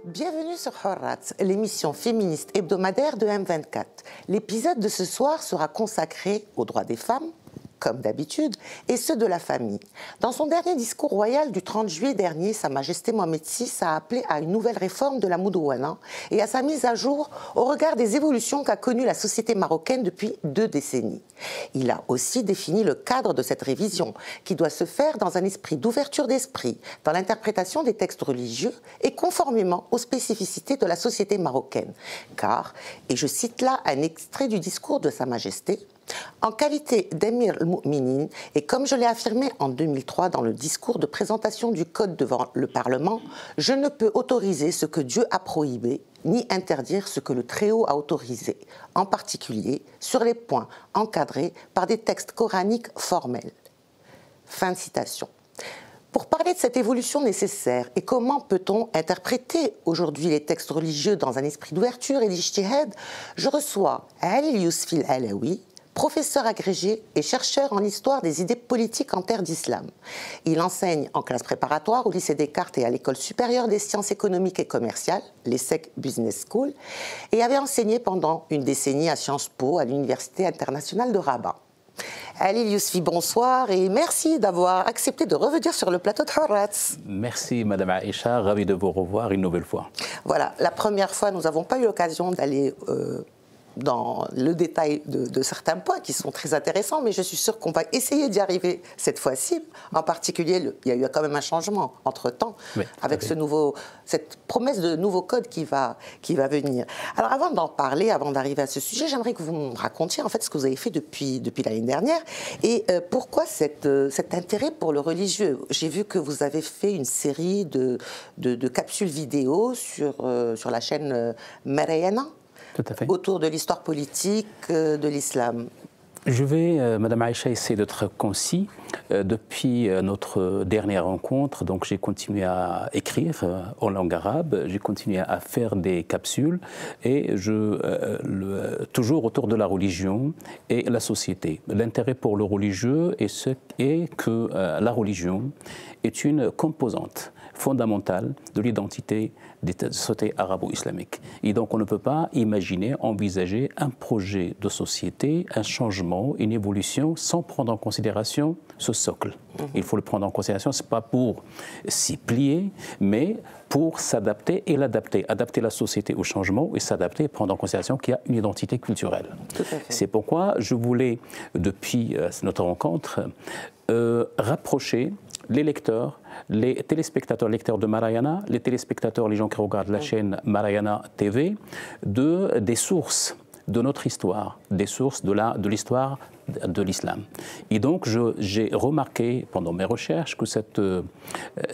Bienvenue sur Horat, l'émission féministe hebdomadaire de M24. L'épisode de ce soir sera consacré aux droits des femmes, comme d'habitude, et ceux de la famille. Dans son dernier discours royal du 30 juillet dernier, Sa Majesté Mohamed VI a appelé à une nouvelle réforme de la Moudouana et à sa mise à jour au regard des évolutions qu'a connues la société marocaine depuis 2 décennies. Il a aussi défini le cadre de cette révision, qui doit se faire dans un esprit d'ouverture d'esprit, dans l'interprétation des textes religieux et conformément aux spécificités de la société marocaine. Car, et je cite là un extrait du discours de Sa Majesté, en qualité d'émir al-Mu'minin, et comme je l'ai affirmé en 2003 dans le discours de présentation du Code devant le Parlement, je ne peux autoriser ce que Dieu a prohibé, ni interdire ce que le Très-Haut a autorisé, en particulier sur les points encadrés par des textes coraniques formels. Fin de citation. Pour parler de cette évolution nécessaire et comment peut-on interpréter aujourd'hui les textes religieux dans un esprit d'ouverture et d'ijtihad, je reçois Ali Yousfi El-Alaoui, professeur agrégé et chercheur en histoire des idées politiques en terre d'islam. Il enseigne en classe préparatoire au lycée Descartes et à l'école supérieure des sciences économiques et commerciales, l'ESSEC Business School, et avait enseigné pendant une décennie à Sciences Po à l'Université internationale de Rabat. Ali Yousfi, bonsoir et merci d'avoir accepté de revenir sur le plateau de Horat. Merci Madame Aïcha, ravi de vous revoir une nouvelle fois. Voilà, la première fois, nous n'avons pas eu l'occasion d'aller dans le détail de certains points qui sont très intéressants, mais je suis sûre qu'on va essayer d'y arriver cette fois-ci. En particulier, il y a eu quand même un changement entre-temps, oui, avec cette promesse de nouveau code qui va venir. Alors avant d'en parler, avant d'arriver à ce sujet, j'aimerais que vous me racontiez en fait ce que vous avez fait depuis l'année dernière et pourquoi cet intérêt pour le religieux. J'ai vu que vous avez fait une série de capsules vidéo sur la chaîne Marayana, autour de l'histoire politique de l'islam. Je vais, Madame Aïcha, essayer d'être concis. Depuis notre dernière rencontre, donc j'ai continué à écrire en langue arabe, j'ai continué à faire des capsules et toujours autour de la religion et la société. L'intérêt pour le religieux est que la religion est une composante fondamentale de l'identité des sociétés arabo-islamiques. Et donc on ne peut pas imaginer, envisager un projet de société, un changement, une évolution sans prendre en considération ce socle. Il faut le prendre en considération, ce n'est pas pour s'y plier, mais pour s'adapter et l'adapter. Adapter la société au changement et s'adapter et prendre en considération qu'il y a une identité culturelle. C'est pourquoi je voulais, depuis notre rencontre, rapprocher les lecteurs, les téléspectateurs lecteurs de Marayana, les téléspectateurs, les gens qui regardent la chaîne Marayana TV, des sources de notre histoire, des sources de l'histoire de l'islam. Et donc, j'ai remarqué pendant mes recherches que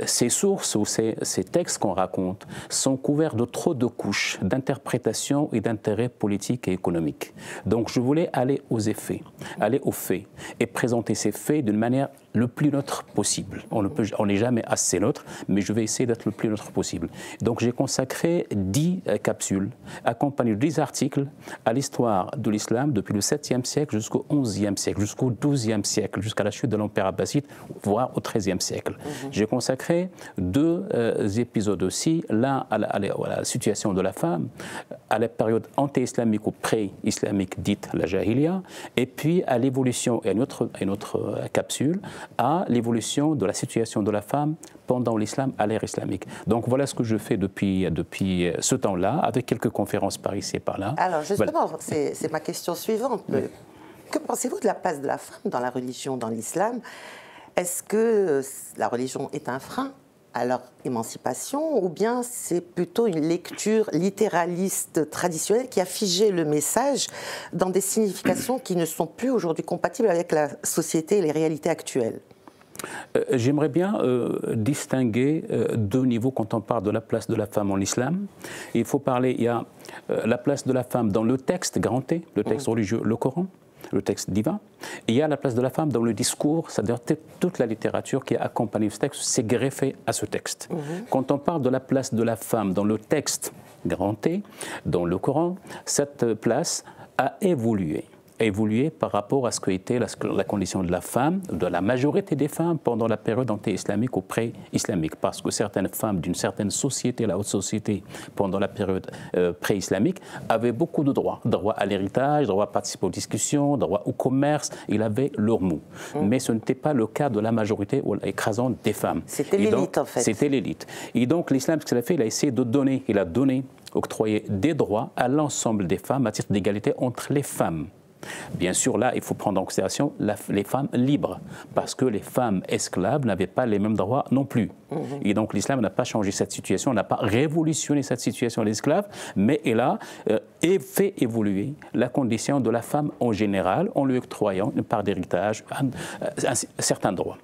ces sources ou ces textes qu'on raconte sont couverts de trop de couches d'interprétation et d'intérêts politiques et économiques. Donc, je voulais aller aux effets, aller aux faits et présenter ces faits d'une manière le plus neutre possible. On n'est jamais assez neutre, mais je vais essayer d'être le plus neutre possible. Donc, j'ai consacré 10 capsules, accompagnées de 10 articles à l'histoire de l'islam depuis le 7e siècle jusqu'au 11e siècle, jusqu'au 12e siècle, jusqu'à la chute de l'Empire abbasside, voire au 13e siècle. J'ai consacré 2 épisodes aussi, l'un à la situation de la femme, à la période anté-islamique ou pré-islamique dite la Jahiliya, et puis à l'évolution, et une autre capsule, à l'évolution de la situation de la femme pendant l'islam à l'ère islamique. Donc voilà ce que je fais depuis ce temps-là, avec quelques conférences par ici et par là. Alors justement, voilà. c'est ma question suivante. Oui. Que pensez-vous de la place de la femme dans la religion, dans l'islam? Est-ce que la religion est un frein à leur émancipation ou bien c'est plutôt une lecture littéraliste traditionnelle qui a figé le message dans des significations qui ne sont plus aujourd'hui compatibles avec la société et les réalités actuelles? J'aimerais bien distinguer 2 niveaux quand on parle de la place de la femme en islam. Il faut parler, il y a la place de la femme dans le texte grand T, le texte religieux, le Coran, le texte divin. Et il y a la place de la femme dans le discours, c'est-à-dire toute la littérature qui a accompagné ce texte s'est greffée à ce texte. Quand on parle de la place de la femme dans le texte grand T, dans le Coran, cette place a évolué. a évolué par rapport à ce qu'était la condition de la femme, de la majorité des femmes pendant la période anté-islamique ou pré-islamique. Parce que certaines femmes d'une certaine société, la haute société, pendant la période pré-islamique, avaient beaucoup de droits. Droit à l'héritage, droit à participer aux discussions, droit au commerce, il avait leur mot. Mais ce n'était pas le cas de la majorité ou écrasante des femmes. C'était l'élite en fait. C'était l'élite. Et donc l'islam, ce qu'il a fait, il a essayé de donner, octroyer des droits à l'ensemble des femmes à titre d'égalité entre les femmes. Bien sûr, là, il faut prendre en considération les femmes libres, parce que les femmes esclaves n'avaient pas les mêmes droits non plus. Et donc l'islam n'a pas changé cette situation, n'a pas révolutionné cette situation des esclaves, mais il a fait évoluer la condition de la femme en général, en lui octroyant une part d'héritage, certains droits.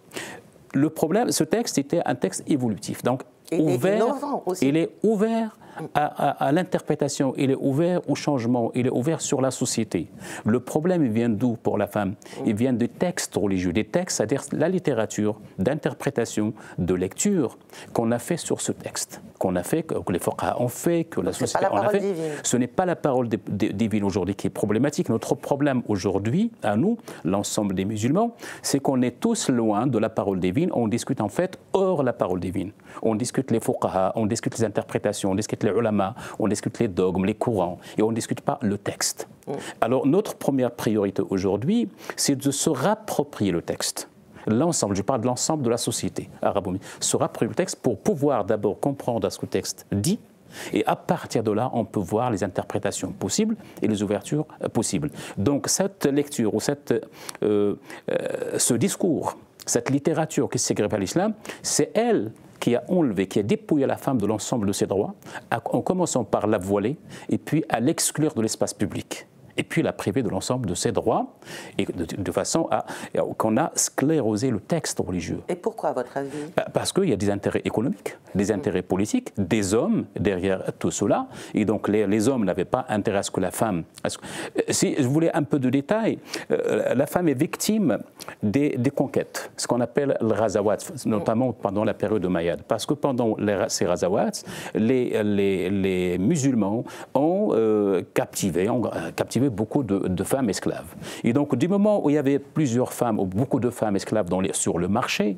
Le problème, ce texte était un texte évolutif, donc il est ouvert à l'interprétation, il est ouvert au changement, il est ouvert sur la société. Le problème, il vient d'où pour la femme? Il vient des textes religieux, des textes, c'est-à-dire la littérature d'interprétation, de lecture qu'on a fait sur ce texte, qu'on a fait, que les fuqaha ont fait, que la société en a fait. Ce n'est pas la parole divine aujourd'hui qui est problématique. Notre problème aujourd'hui, à nous, l'ensemble des musulmans, c'est qu'on est tous loin de la parole divine. On discute en fait hors la parole divine. On discute les fuqaha, on discute les interprétations, on discute les ulama, on discute les dogmes, les courants, et on ne discute pas le texte. Alors notre première priorité aujourd'hui, c'est de se rapproprier le texte. L'ensemble, je parle de l'ensemble de la société arabe, se rapproprier le texte pour pouvoir d'abord comprendre ce que le texte dit, et à partir de là, on peut voir les interprétations possibles et les ouvertures possibles. Donc cette lecture ou ce discours, cette littérature qui s'écrit par l'islam, c'est elle qui a enlevé, qui a dépouillé la femme de l'ensemble de ses droits, en commençant par la voiler et puis à l'exclure de l'espace public. Et puis la priver de l'ensemble de ses droits, et de façon qu'on a sclérosé le texte religieux. Et pourquoi, à votre avis? Parce qu'il y a des intérêts économiques, des intérêts politiques, des hommes derrière tout cela. Et donc les hommes n'avaient pas intérêt à ce que la femme... Si je voulais un peu de détails, la femme est victime des conquêtes, ce qu'on appelle le razawat, notamment pendant la période de Mayad. Parce que pendant ces razawats, les musulmans ont captivé beaucoup de femmes esclaves. Et donc, du moment où il y avait plusieurs femmes, ou beaucoup de femmes esclaves sur le marché,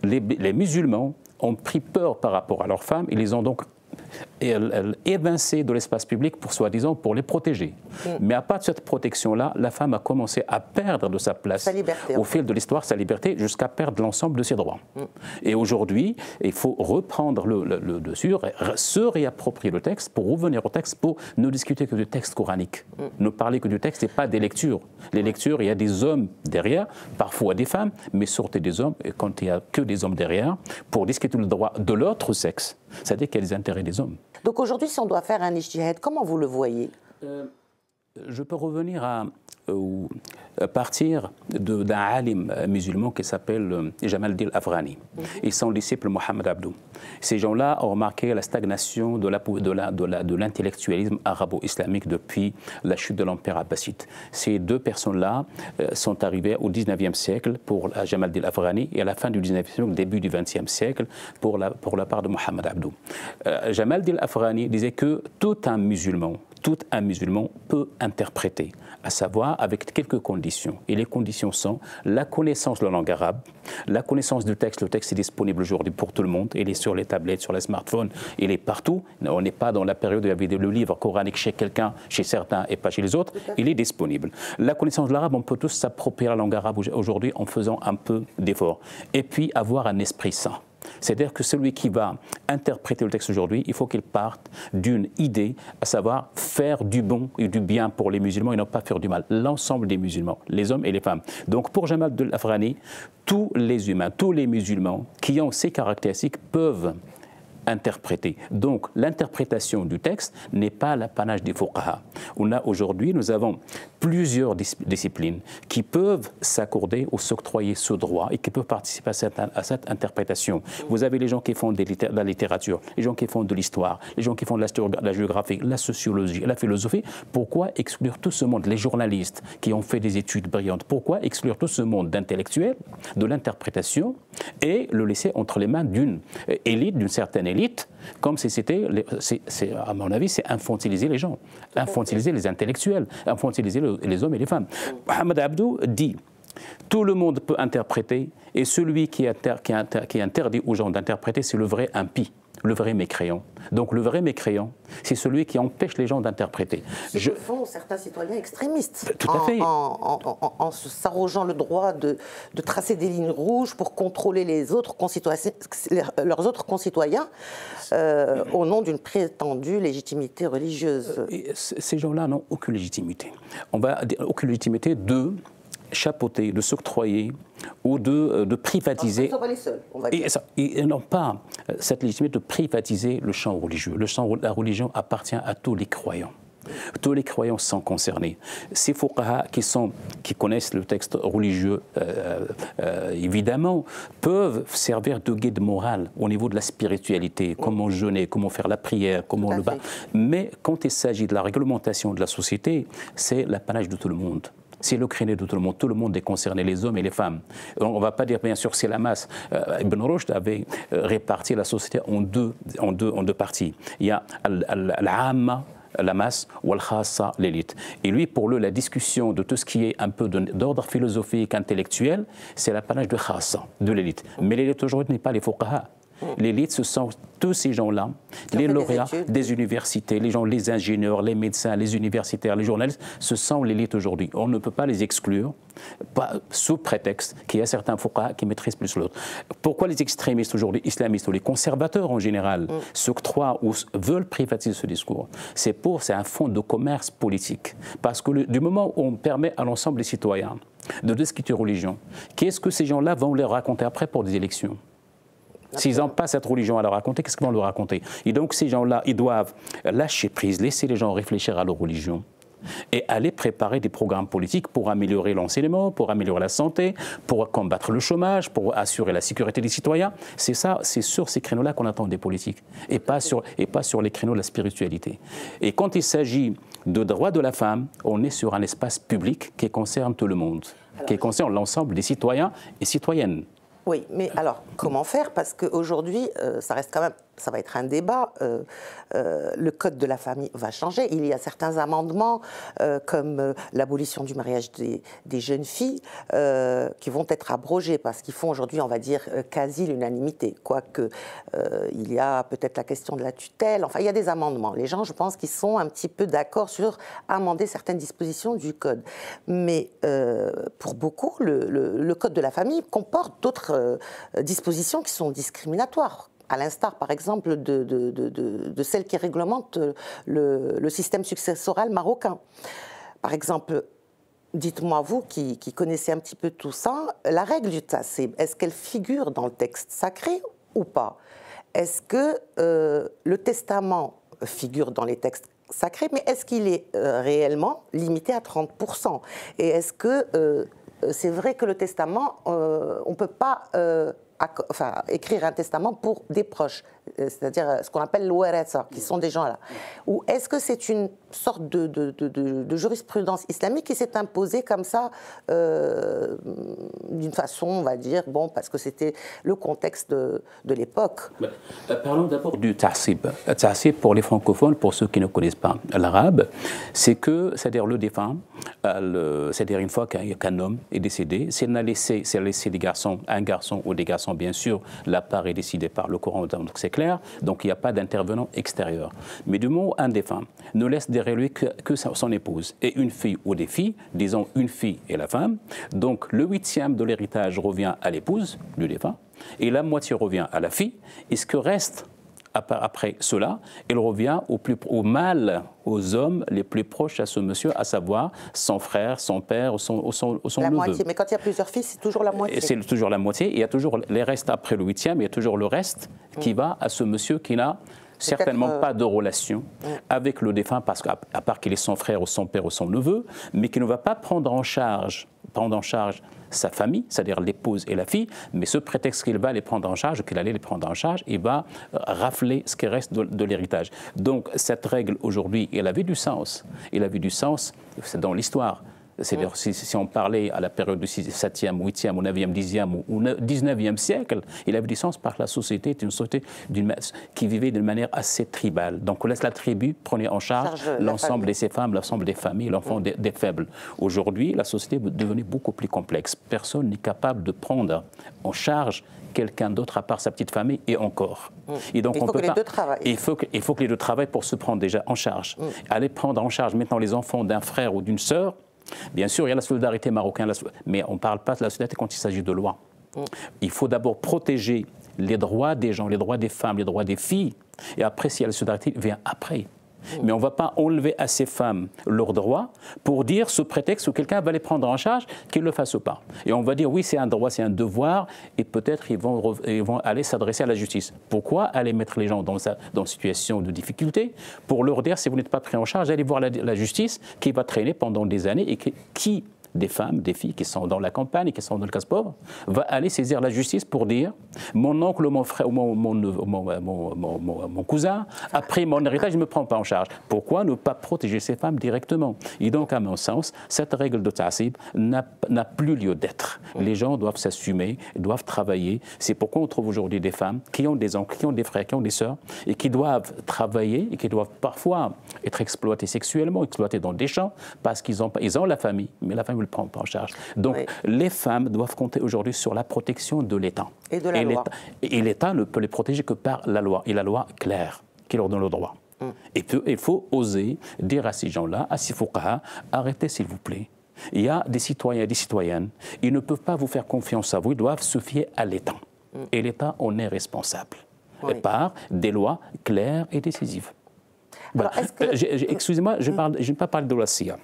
les musulmans ont pris peur par rapport à leurs femmes et les ont donc évincées de l'espace public soi-disant pour les protéger. Mais à part de cette protection-là, la femme a commencé à perdre de sa place au fil de l'histoire, sa liberté, jusqu'à perdre l'ensemble de ses droits. Et aujourd'hui, il faut reprendre le dessus, se réapproprier le texte pour revenir au texte, pour ne discuter que du texte coranique, ne parler que du texte et pas des lectures. Les lectures, il y a des hommes derrière, parfois des femmes, mais surtout des hommes, et quand il n'y a que des hommes derrière, pour discuter le droit de l'autre sexe, c'est-à-dire qu'il y a des intérêts des hommes. Donc aujourd'hui, si on doit faire un ijtihad, comment vous le voyez? Je peux revenir à partir d'un alim musulman qui s'appelle Jamal Din Afghani et son disciple Mohamed Abdou. Ces gens-là ont remarqué la stagnation de l'intellectualisme arabo-islamique depuis la chute de l'Empire abbasside. Ces deux personnes-là sont arrivées au 19e siècle pour Jamal Din Afghani et à la fin du 19e siècle, début du 20e siècle pour la part de Mohamed Abdou. Jamal Din Afghani disait que tout un musulman peut interpréter, à savoir avec quelques conditions. Et les conditions sont la connaissance de la langue arabe, la connaissance du texte. Le texte est disponible aujourd'hui pour tout le monde. Il est sur les tablettes, sur les smartphones, il est partout. On n'est pas dans la période où il y avait le livre coranique chez quelqu'un, chez certains et pas chez les autres. Il est disponible. La connaissance de l'arabe, on peut tous s'approprier la langue arabe aujourd'hui en faisant un peu d'effort. Et puis avoir un esprit sain. C'est-à-dire que celui qui va interpréter le texte aujourd'hui, il faut qu'il parte d'une idée, à savoir faire du bon et du bien pour les musulmans et non pas faire du mal. L'ensemble des musulmans, les hommes et les femmes. Donc pour Jamal Din Afghani, tous les humains, tous les musulmans qui ont ces caractéristiques peuvent interpréter. Donc l'interprétation du texte n'est pas l'apanage des fuqaha. Aujourd'hui, nous avons plusieurs disciplines qui peuvent s'accorder ou s'octroyer ce droit et qui peuvent participer à cette interprétation. Vous avez les gens qui font de la littérature, les gens qui font de l'histoire, les gens qui font de la géographie, la sociologie, la philosophie. Pourquoi exclure tout ce monde, les journalistes qui ont fait des études brillantes, pourquoi exclure tout ce monde d'intellectuels de l'interprétation et le laisser entre les mains d'une élite, d'une certaine élite élite, comme si c'était, à mon avis, c'est infantiliser les gens, infantiliser les intellectuels, infantiliser les hommes et les femmes. Mohamed Abdou dit, tout le monde peut interpréter, et celui qui interdit aux gens d'interpréter, c'est le vrai impie, le vrai mécréant. Donc le vrai mécréant, c'est celui qui empêche les gens d'interpréter. Ce que font certains citoyens extrémistes. Tout à fait. En s'arrogeant le droit de tracer des lignes rouges pour contrôler leurs autres concitoyens au nom d'une prétendue légitimité religieuse. Ces gens-là n'ont aucune légitimité. On va dire aucune légitimité de chapeauter, de s'octroyer ou de privatiser. Ils ne sont pas les seuls, on va dire. Ils n'ont pas cette légitimité de privatiser le champ religieux. La religion appartient à tous les croyants. Tous les croyants sont concernés. Ces fuqaha qui connaissent le texte religieux, évidemment, peuvent servir de guide moral au niveau de la spiritualité, comment jeûner, comment faire la prière, comment le bas. Mais quand il s'agit de la réglementation de la société, c'est l'apanage de tout le monde. C'est le créneau de tout le monde est concerné, les hommes et les femmes. On ne va pas dire, bien sûr, c'est la masse. Ibn Rushd avait réparti la société en deux parties. Il y a l'amma, la masse, ou al-khassa, l'élite. Et lui, pour lui, la discussion de tout ce qui est un peu d'ordre philosophique, intellectuel, c'est l'apanage de khassa, de l'élite. Mais l'élite aujourd'hui n'est pas les fuqaha. L'élite, ce sont tous ces gens-là, les lauréats des universités, les ingénieurs, les médecins, les universitaires, les journalistes, ce sont l'élite aujourd'hui. On ne peut pas les exclure, sous prétexte qu'il y a certains fuqaha qui maîtrisent plus l'autre. Pourquoi les extrémistes aujourd'hui, islamistes ou les conservateurs en général, s'octroient ou veulent privatiser ce discours? C'est un fond de commerce politique. Parce que du moment où on permet à l'ensemble des citoyens de discuter religion, qu'est-ce que ces gens-là vont leur raconter après pour des élections? S'ils n'ont pas cette religion à leur raconter, qu'est-ce qu'ils vont leur raconter? Et donc ces gens-là, ils doivent lâcher prise, laisser les gens réfléchir à leur religion et aller préparer des programmes politiques pour améliorer l'enseignement, pour améliorer la santé, pour combattre le chômage, pour assurer la sécurité des citoyens. C'est ça, c'est sur ces créneaux-là qu'on attend des politiques et pas sur les créneaux de la spiritualité. Et quand il s'agit de droits de la femme, on est sur un espace public qui concerne tout le monde, qui concerne l'ensemble des citoyens et citoyennes. Oui, mais alors, comment faire? Parce qu'aujourd'hui, ça reste quand même, ça va être un débat. Le code de la famille va changer. Il y a certains amendements, comme l'abolition du mariage des jeunes filles, qui vont être abrogés, parce qu'ils font aujourd'hui, on va dire, quasi l'unanimité. Quoique, il y a peut-être la question de la tutelle. Enfin, il y a des amendements. Les gens, je pense, qu'ils sont un petit peu d'accord sur amender certaines dispositions du code. Mais pour beaucoup, le code de la famille comporte d'autres dispositions qui sont discriminatoires, à l'instar par exemple de celles qui réglementent le système successoral marocain. Par exemple, dites-moi vous qui connaissez un petit peu tout ça, la règle du tassib, est-ce qu'elle figure dans le texte sacré ou pas? Est-ce que le testament figure dans les textes sacrés, mais est-ce qu'il est réellement limité à 30%? Et est-ce que c'est vrai que le testament, on ne peut pas écrire un testament pour des proches, c'est-à-dire ce qu'on appelle l'ouaratha, qui sont des gens là. Ou est-ce que c'est une sorte de jurisprudence islamique qui s'est imposée comme ça, d'une façon, on va dire, bon, parce que c'était le contexte de l'époque. Parlons d'abord du ta'sib. Ta'sib, pour les francophones, pour ceux qui ne connaissent pas l'arabe, c'est-à-dire le défunt, c'est-à-dire une fois qu'un homme est décédé, s'il a laissé des garçons, un garçon ou des garçons, bien sûr, la part est décidée par le Coran, donc c'est clair, donc il n'y a pas d'intervenant extérieur. Mais du moment où un défunt ne laisse derrière lui que son épouse et une fille ou des filles, disons une fille et la femme, donc le 8e de l'héritage revient à l'épouse du défunt et la moitié revient à la fille, et ce que reste après cela, il revient au mâle, aux hommes les plus proches à ce monsieur, à savoir son frère, son père ou son neveu. La moitié, mais quand il y a plusieurs filles, c'est toujours la moitié. C'est toujours la moitié, il y a toujours les restes après le 8e, il y a toujours le reste qui va à ce monsieur qui n'a certainement pas de relation avec le défunt, parce qu'à part qu'il est son frère ou son père ou son neveu, mais qui ne va pas prendre en charge sa famille, c'est-à-dire l'épouse et la fille, mais ce prétexte qu'il va les prendre en charge, qu'il allait les prendre en charge, il va rafler ce qui reste de l'héritage. Donc cette règle aujourd'hui, elle avait du sens. Elle avait du sens, c'est dans l'histoire C'est-à-dire, si on parlait à la période du 7e, 8e, ou 9e, 10e ou 19e siècle, il avait du sens parce que la société était une société qui vivait d'une manière assez tribale. Donc, on laisse la tribu prenait en charge l'ensemble de ses femmes, l'ensemble des familles, l'enfant des faibles. Aujourd'hui, la société est devenue beaucoup plus complexe. Personne n'est capable de prendre en charge quelqu'un d'autre à part sa petite famille et encore. Et donc, il faut que les deux travaillent. Il faut que les deux travaillent pour se prendre déjà en charge. Aller prendre en charge maintenant les enfants d'un frère ou d'une sœur, bien sûr, il y a la solidarité marocaine, mais on ne parle pas de la solidarité quand il s'agit de loi. Il faut d'abord protéger les droits des gens, les droits des femmes, les droits des filles, et après, s'il y a la solidarité, vient après. Mais on ne va pas enlever à ces femmes leurs droits pour dire, sous prétexte que quelqu'un va les prendre en charge, qu'ils ne le fassent pas. Et on va dire, oui, c'est un droit, c'est un devoir, et peut-être ils vont aller s'adresser à la justice. Pourquoi aller mettre les gens dans une situation de difficulté? Pour leur dire, si vous n'êtes pas pris en charge, allez voir la justice qui va traîner pendant des années et qui des femmes, des filles qui sont dans la campagne, qui sont dans le casse pauvre, va aller saisir la justice pour dire mon oncle, mon frère, mon cousin a pris mon héritage, je ne me prends pas en charge. Pourquoi ne pas protéger ces femmes directement? Et donc, à mon sens, cette règle de ta'sib n'a plus lieu d'être. Les gens doivent s'assumer, doivent travailler. C'est pourquoi on trouve aujourd'hui des femmes qui ont des oncles, qui ont des frères, qui ont des sœurs, et qui doivent travailler, et qui doivent parfois être exploitées sexuellement, exploitées dans des champs, parce qu'ils ont la famille, mais la famille ne le prend pas en charge. Donc, les femmes doivent compter aujourd'hui sur la protection de l'État. Et de la loi. Et l'État ne peut les protéger que par la loi, et la loi claire, qui leur donne le droit. Et puis, il faut oser dire à ces gens-là, à ces fuqaha, arrêtez s'il vous plaît. Il y a des citoyens et des citoyennes, ils ne peuvent pas vous faire confiance à vous, ils doivent se fier à l'État. Et l'État en est responsable par des lois claires et décisives. Voilà. Excusez-moi, je n'ai pas parlé de la CIA.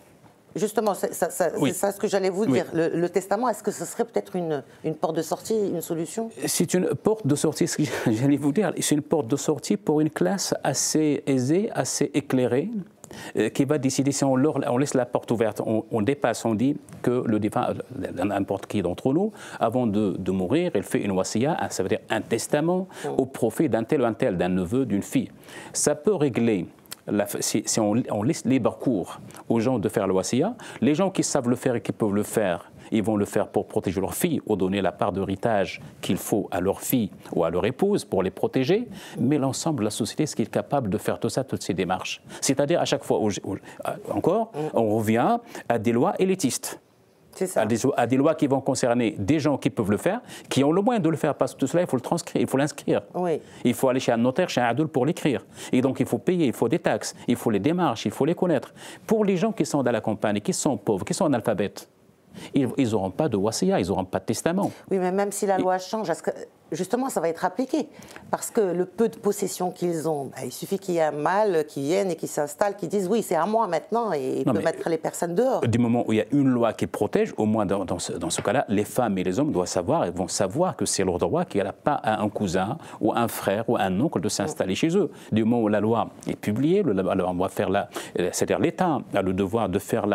Justement, c'est ça ce que j'allais vous dire. Le testament, est-ce que ce serait peut-être une porte de sortie, une solution? C'est une porte de sortie, ce que j'allais vous dire. C'est une porte de sortie pour une classe assez aisée, assez éclairée, qui va décider, si on laisse la porte ouverte, on dépasse, on dit que le défunt, n'importe qui d'entre nous, avant de mourir, il fait une wasiya, ça veut dire un testament, au profit d'un tel ou un tel, d'un neveu, d'une fille. Ça peut régler. Si on laisse libre cours aux gens de faire le wasiya, les gens qui savent le faire et qui peuvent le faire, ils vont le faire pour protéger leur fille ou donner la part d'héritage qu'il faut à leur fille ou à leur épouse pour les protéger. Mais l'ensemble de la société, est-ce qu'il est capable de faire tout ça, toutes ces démarches? C'est-à-dire, à chaque fois, encore, on revient à des lois élitistes. À des lois qui vont concerner des gens qui peuvent le faire, qui ont le moyen de le faire, parce que tout cela, il faut le transcrire, il faut l'inscrire. Il faut aller chez un notaire, chez un adoul pour l'écrire. Et donc, il faut payer, il faut des taxes, il faut les démarches, il faut les connaître. Pour les gens qui sont dans la campagne, qui sont pauvres, qui sont analphabètes, ils n'auront pas de wasiya, ils n'auront pas de testament. Oui, mais même si la loi change, justement, ça va être appliqué. Parce que le peu de possession qu'ils ont, il suffit qu'il y ait un mâle qui vienne et qui s'installe, qui dise oui, c'est à moi maintenant, et il peut mettre les personnes dehors. Du moment où il y a une loi qui protège, au moins dans ce cas-là, les femmes et les hommes vont savoir que c'est leur droit, qu'il n'y a pas un cousin ou un frère ou un oncle de s'installer chez eux. Du moment où la loi est publiée, on va faire c'est-à-dire l'État a le devoir de faire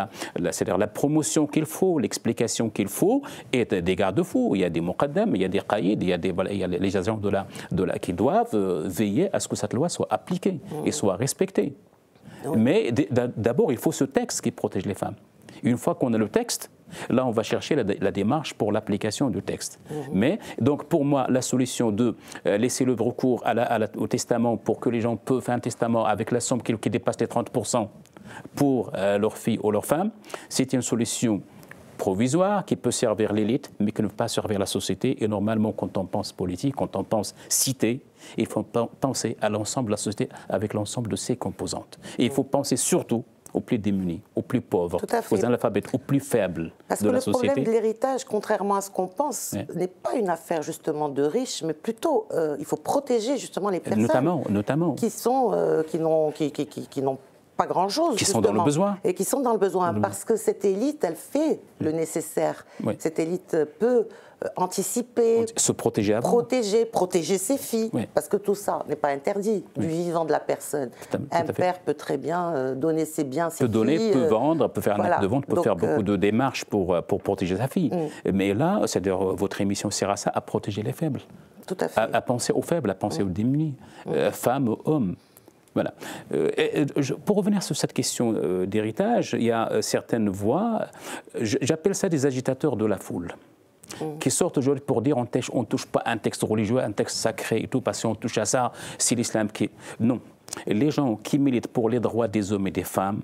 c'est-à-dire la promotion qu'il faut, l'explication qu'il faut, et des garde-fous. Il y a des muqaddam, il y a des qaïd, il y a les agents qui doivent veiller à ce que cette loi soit appliquée et soit respectée. Mais d'abord, il faut ce texte qui protège les femmes. Une fois qu'on a le texte, là, on va chercher la démarche pour l'application du texte. Mais, donc, pour moi, la solution de laisser le recours au testament pour que les gens peuvent faire un testament avec la somme qui dépasse les 30% pour leur fille ou leur femme, c'est une solution provisoire qui peut servir l'élite, mais qui ne peut pas servir la société. Et normalement, quand on pense politique, quand on pense cité, il faut penser à l'ensemble de la société avec l'ensemble de ses composantes. Et il faut penser surtout aux plus démunis, aux plus pauvres, aux analphabètes, aux plus faibles de la société. Parce que le problème de l'héritage, contrairement à ce qu'on pense, n'est pas une affaire justement de riches, mais plutôt il faut protéger justement les personnes notamment. Qui n'ont pas grand-chose, qui sont dans le besoin. Et qui sont dans le besoin, parce que cette élite, elle fait le nécessaire. Cette élite peut anticiper, se protéger protéger ses filles, parce que tout ça n'est pas interdit du vivant de la personne. Un père peut très bien donner ses biens, ses filles. Peut vendre, peut faire un acte de vente, peut faire beaucoup de démarches pour protéger sa fille. Mais là, c'est-à-dire votre émission sert à ça, à protéger les faibles. Tout à fait. À penser aux faibles, à penser aux démunis, femmes, hommes. Voilà. Pour revenir sur cette question d'héritage, il y a certaines voix, j'appelle ça des agitateurs de la foule, qui sortent aujourd'hui pour dire on ne touche pas un texte religieux, un texte sacré et tout, parce qu'on touche à ça, c'est l'islam qui... Non. Les gens qui militent pour les droits des hommes et des femmes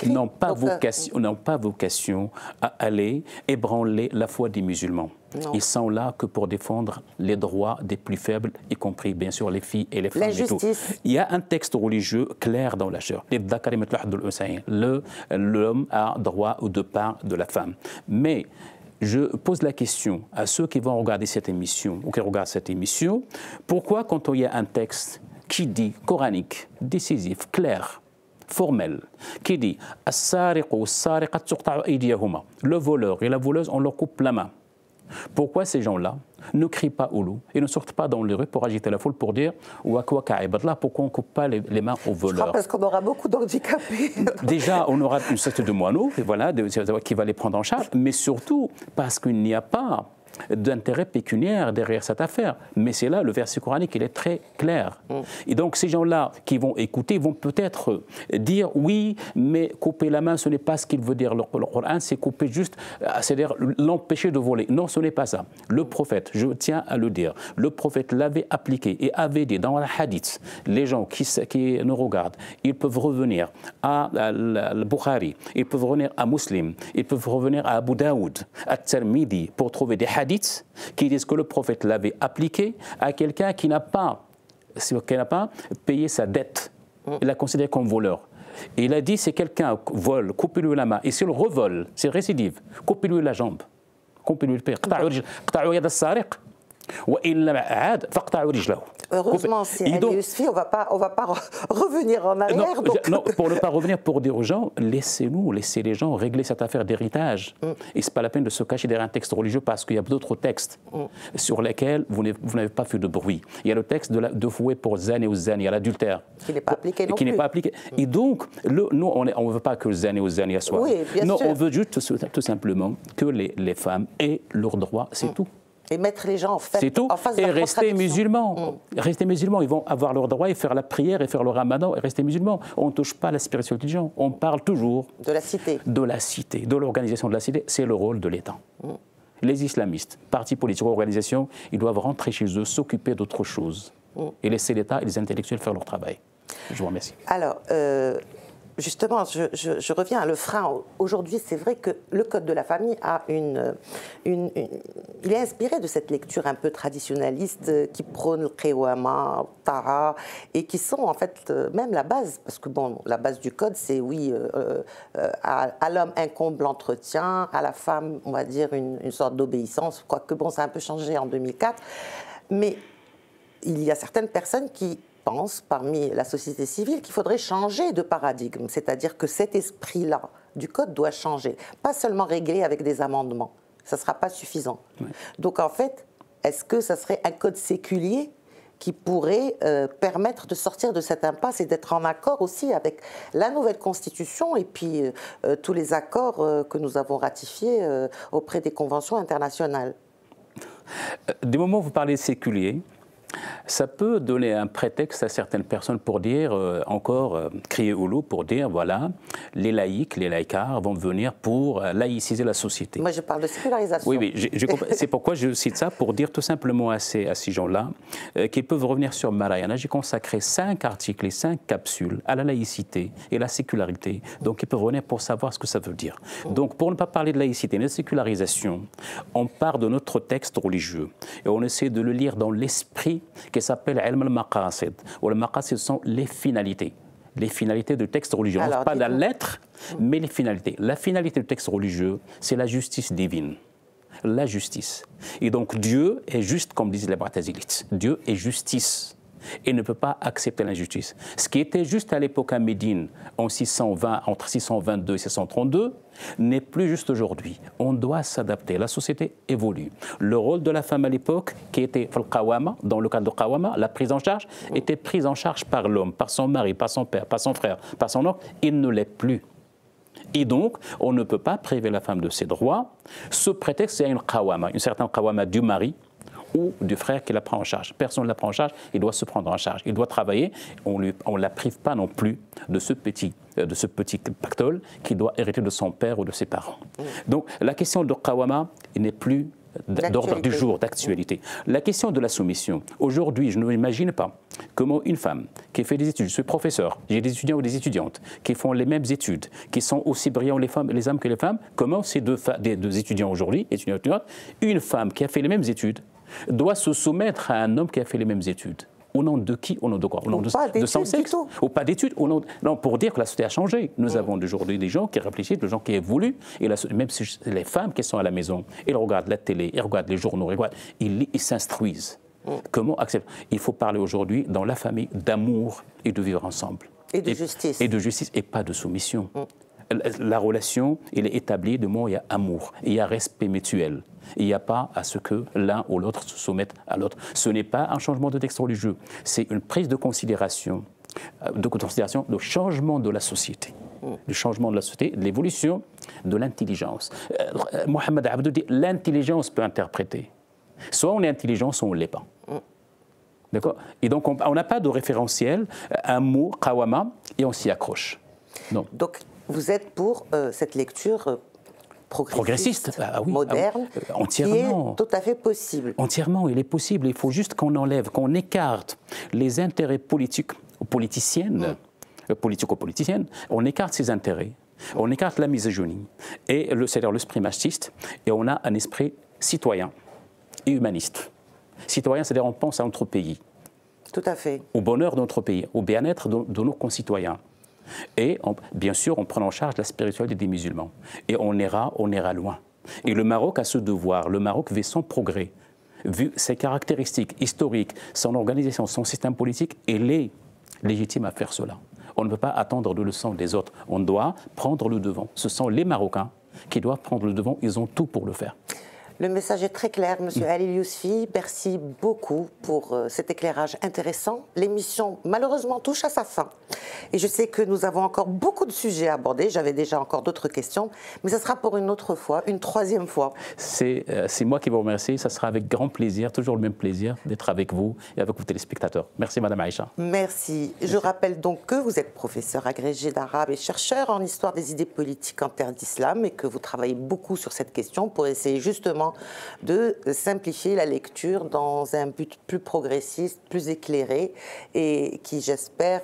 n'ont pas vocation à aller ébranler la foi des musulmans. Non. Ils sont là que pour défendre les droits des plus faibles, y compris bien sûr les filles et les femmes. L'injustice. Il y a un texte religieux clair dans la chair. L'homme a droit aux deux parts de la femme. Mais je pose la question à ceux qui vont regarder cette émission ou qui regardent cette émission, pourquoi quand il y a un texte qui dit, coranique, décisif, clair, formel, qui dit le voleur et la voleuse, on leur coupe la main. Pourquoi ces gens-là ne crient pas au loup et ne sortent pas dans les rues pour agiter la foule pour dire pourquoi on ne coupe pas les mains aux voleurs? Je crois parce qu'on aura beaucoup d'handicapés. Déjà, on aura une sorte de moineaux voilà, qui va les prendre en charge, mais surtout parce qu'il n'y a pas d'intérêt pécuniaire derrière cette affaire. Mais c'est là, le verset coranique, il est très clair. Et donc, ces gens-là qui vont écouter vont peut-être dire oui, mais couper la main, ce n'est pas ce qu'il veut dire le Coran, c'est couper juste, c'est-à-dire l'empêcher de voler. Non, ce n'est pas ça. Le prophète, je tiens à le dire, le prophète l'avait appliqué et avait dit dans la hadith, les gens qui nous regardent, ils peuvent revenir à Bukhari, ils peuvent revenir à Muslim, ils peuvent revenir à Abu Daoud, à Tirmidhi, pour trouver des hadiths qui disent que le prophète l'avait appliqué à quelqu'un qui n'a pas payé sa dette. Il l'a considéré comme voleur. Et il a dit, si quelqu'un vole, coupez-lui la main. Et s'il revole, c'est récidive, coupez-lui la jambe. Coupez-lui le pied. Heureusement, si elle est suffit, on ne va pas revenir en arrière. Non, pour ne pas revenir, pour dire aux gens, laissez les gens régler cette affaire d'héritage. Et ce n'est pas la peine de se cacher derrière un texte religieux parce qu'il y a d'autres textes sur lesquels vous n'avez pas fait de bruit. Il y a le texte de fouet pour zani ou zani, à l'adultère. Qui n'est pas appliqué non plus. Pas appliqué. Et donc, nous, on ne veut pas que zani ou zani soit. Oui, bien sûr. On veut juste tout simplement que les femmes aient leurs droits, c'est tout. Et mettre les gens en face de la et rester musulmans. Rester musulmans, ils vont avoir leur droit et faire la prière et faire le ramadan et rester musulmans. On ne touche pas à la spiritualité des gens. On parle toujours de la cité. De la cité, de l'organisation de la cité. C'est le rôle de l'État. Les islamistes, partis politiques, organisations, ils doivent rentrer chez eux, s'occuper d'autre chose et laisser l'État et les intellectuels faire leur travail. Je vous remercie. Alors, justement, je reviens à le frein. Aujourd'hui, c'est vrai que le Code de la famille a il est inspiré de cette lecture un peu traditionnaliste qui prône le qiyama, tara, et qui sont en fait même la base, parce que bon, la base du Code, c'est oui, à l'homme incombe l'entretien, à la femme, on va dire, une sorte d'obéissance, quoique bon, ça a un peu changé en 2004, mais il y a certaines personnes qui pense, parmi la société civile, qu'il faudrait changer de paradigme, c'est-à-dire que cet esprit-là du Code doit changer, pas seulement régler avec des amendements, ça ne sera pas suffisant. Oui. Donc en fait, est-ce que ça serait un code séculier qui pourrait permettre de sortir de cette impasse et d'être en accord aussi avec la nouvelle Constitution et puis tous les accords que nous avons ratifiés auprès des conventions internationales? Du moment où vous parlez séculier, ça peut donner un prétexte à certaines personnes pour dire, crier au loup, pour dire, voilà, les laïcs, les laïcards vont venir pour laïciser la société. Moi, je parle de sécularisation. Oui, c'est pourquoi je cite ça, pour dire tout simplement à ces gens-là qu'ils peuvent revenir sur Marayana. J'ai consacré 5 articles et 5 capsules à la laïcité et la sécularité. Donc, ils peuvent revenir pour savoir ce que ça veut dire. Donc, pour ne pas parler de laïcité mais de sécularisation, on part de notre texte religieux et on essaie de le lire dans l'esprit qui s'appelle Ilm al-Maqasid. Les Maqasid sont les finalités du texte religieux. Alors, pas la lettre, mais les finalités. La finalité du texte religieux, c'est la justice divine. La justice. Et donc Dieu est juste, comme disent les Mu'tazilites. Dieu est justice et ne peut pas accepter l'injustice. Ce qui était juste à l'époque à Médine, en 620, entre 622 et 632, n'est plus juste aujourd'hui. On doit s'adapter. La société évolue. Le rôle de la femme à l'époque, qui était dans le cadre de Qawama, la prise en charge, était prise en charge par l'homme, par son mari, par son père, par son frère, par son oncle. Il ne l'est plus. Et donc, on ne peut pas priver la femme de ses droits. Ce prétexte, c'est une Qawama, une certaine Qawama du mari. ou du frère qui la prend en charge. Personne ne la prend en charge, il doit se prendre en charge. Il doit travailler, on ne la prive pas non plus de ce petit pactole qui doit hériter de son père ou de ses parents. Donc la question de Qawama n'est plus d'ordre du jour, d'actualité. La question de la soumission. Aujourd'hui, je ne m'imagine pas comment une femme qui fait des études, je suis professeur, j'ai des étudiants ou des étudiantes qui font les mêmes études, qui sont aussi brillants les hommes que les femmes, comment ces deux étudiants aujourd'hui, étudiantes, une femme qui a fait les mêmes études doit se soumettre à un homme qui a fait les mêmes études. Au nom de qui? Au nom de quoi? Au nom de son sexe? Ou pas d'études? Non, pour dire que la société a changé. Nous avons aujourd'hui des gens qui réfléchissent, des gens qui évoluent. Et même si les femmes qui sont à la maison, elles regardent la télé, elles regardent les journaux, ils s'instruisent. Comment accepter? Il faut parler aujourd'hui dans la famille d'amour et de vivre ensemble. Et de justice. Et de justice et pas de soumission. La relation, elle est établie de moment où il y a amour, il y a respect mutuel. Il n'y a pas à ce que l'un ou l'autre se sommette à l'autre. Ce n'est pas un changement de texte religieux, c'est une prise de considération, le changement de la société. Le changement de la société, l'évolution de l'intelligence. Mohamed Abdou dit l'intelligence peut interpréter. Soit on est intelligent, soit on ne l'est pas. D'accord? Et donc on n'a pas de référentiel, un mot, Qawama, et on s'y accroche. Non. Donc vous êtes pour cette lecture progressiste, oui, moderne, entièrement, qui est tout à fait possible. Entièrement, il est possible. Il faut juste qu'on enlève, qu'on écarte les intérêts politiques ou politiciennes, politico-politiciennes, on écarte ces intérêts, on écarte la misogynie, c'est-à-dire l'esprit machiste, et on a un esprit citoyen et humaniste. Citoyen, c'est-à-dire on pense à notre pays. Tout à fait. Au bonheur de notre pays, au bien-être de nos concitoyens. Et bien sûr, on prend en charge la spiritualité des musulmans. Et on ira loin. Et le Maroc a ce devoir. Le Maroc veut son progrès. Vu ses caractéristiques historiques, son organisation, son système politique, il est légitime à faire cela. On ne peut pas attendre de leçons des autres. On doit prendre le devant. Ce sont les Marocains qui doivent prendre le devant. Ils ont tout pour le faire. Le message est très clair, Monsieur Ali Yousfi. Merci beaucoup pour cet éclairage intéressant. L'émission, malheureusement, touche à sa fin. Et je sais que nous avons encore beaucoup de sujets à aborder. J'avais déjà encore d'autres questions. Mais ce sera pour une autre fois, une troisième fois. C'est moi qui vous remercie. Ça sera avec grand plaisir, toujours le même plaisir, d'être avec vous et avec vos téléspectateurs. Merci, Madame Aïcha. Merci. Je rappelle donc que vous êtes professeur agrégé d'arabe et chercheur en histoire des idées politiques en terre d'islam et que vous travaillez beaucoup sur cette question pour essayer justement de simplifier la lecture dans un but plus progressiste, plus éclairé et qui, j'espère,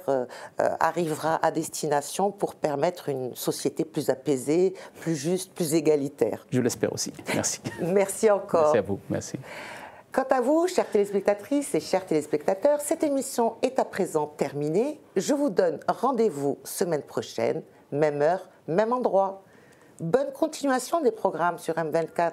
arrivera à destination pour permettre une société plus apaisée, plus juste, plus égalitaire. Je l'espère aussi. Merci. Merci encore. Merci à vous. Merci. Quant à vous, chères téléspectatrices et chers téléspectateurs, cette émission est à présent terminée. Je vous donne rendez-vous semaine prochaine, même heure, même endroit. Bonne continuation des programmes sur M24.